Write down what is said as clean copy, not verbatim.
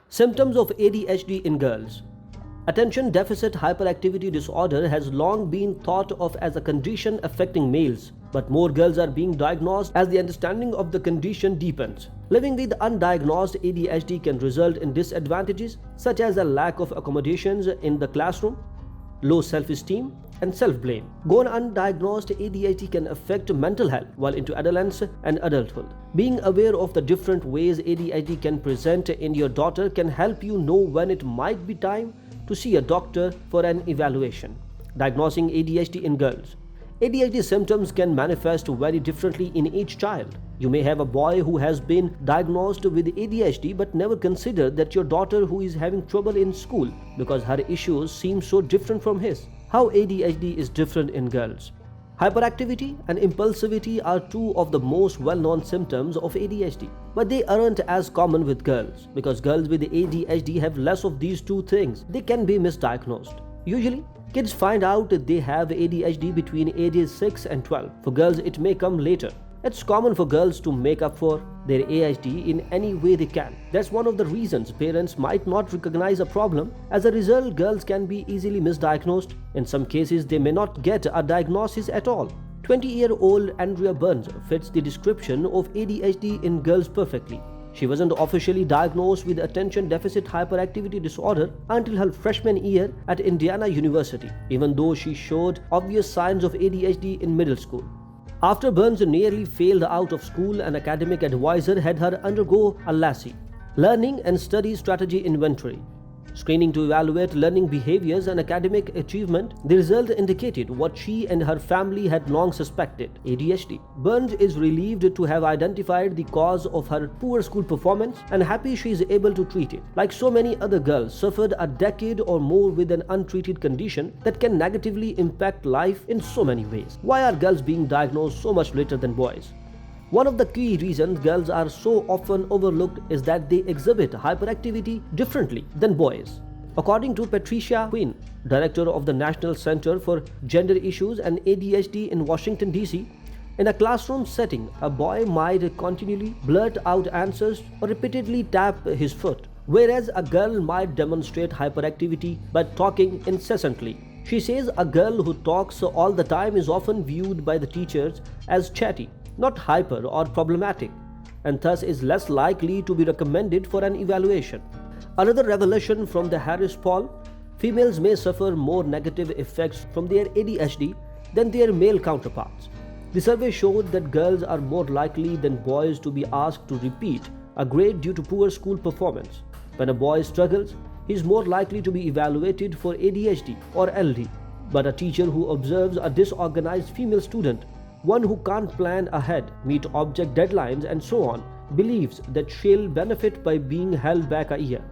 Symptoms of ADHD in girls. Attention deficit hyperactivity disorder has long been thought of as a condition affecting males, but more girls are being diagnosed as the understanding of the condition deepens. Living with undiagnosed ADHD can result in disadvantages such as a lack of accommodations in the classroom, low self-esteem, and self-blame. Gone undiagnosed ADHD can affect mental health while into adolescence and adulthood. Being aware of the different ways ADHD can present in your daughter can help you know when it might be time to see a doctor for an evaluation. Diagnosing ADHD in girls. ADHD symptoms can manifest very differently in each child. You may have a boy who has been diagnosed with ADHD but never consider that your daughter who is having trouble in school because her issues seem so different from his. How ADHD is different in girls. Hyperactivity and impulsivity are two of the most well-known symptoms of ADHD, but they aren't as common with girls because girls with ADHD have less of these two things. They can be misdiagnosed. Usually, kids find out that they have ADHD between ages 6 and 12. For girls, it may come later. It's common for girls to make up for their ADHD in any way they can. That's one of the reasons parents might not recognize a problem. As a result, girls can be easily misdiagnosed. In some cases, they may not get a diagnosis at all. 20-year-old Andrea Burns fits the description of ADHD in girls perfectly. She wasn't officially diagnosed with attention deficit hyperactivity disorder until her freshman year at Indiana University, even though she showed obvious signs of ADHD in middle school. After Burns nearly failed out of school, an academic advisor had her undergo a LASI, Learning and Study Strategy Inventory, screening to evaluate learning behaviors and academic achievement. The result indicated what she and her family had long suspected: ADHD. Burns is relieved to have identified the cause of her poor school performance and happy she is able to treat it. Like so many other girls, suffered a decade or more with an untreated condition that can negatively impact life in so many ways. Why are girls being diagnosed so much later than boys? One of the key reasons girls are so often overlooked is that they exhibit hyperactivity differently than boys. According to Patricia Quinn, director of the National Center for Gender Issues and ADHD in Washington, D.C., in a classroom setting, a boy might continually blurt out answers or repeatedly tap his foot, whereas a girl might demonstrate hyperactivity by talking incessantly. She says a girl who talks all the time is often viewed by the teachers as chatty, not hyper or problematic, and thus is less likely to be recommended for an evaluation. Another revelation from the Harris poll: females may suffer more negative effects from their ADHD than their male counterparts. The survey showed that girls are more likely than boys to be asked to repeat a grade due to poor school performance. When a boy struggles, he is more likely to be evaluated for ADHD or LD. But a teacher who observes a disorganized female student, one who can't plan ahead, meet object deadlines, and so on, believes that she'll benefit by being held back a year.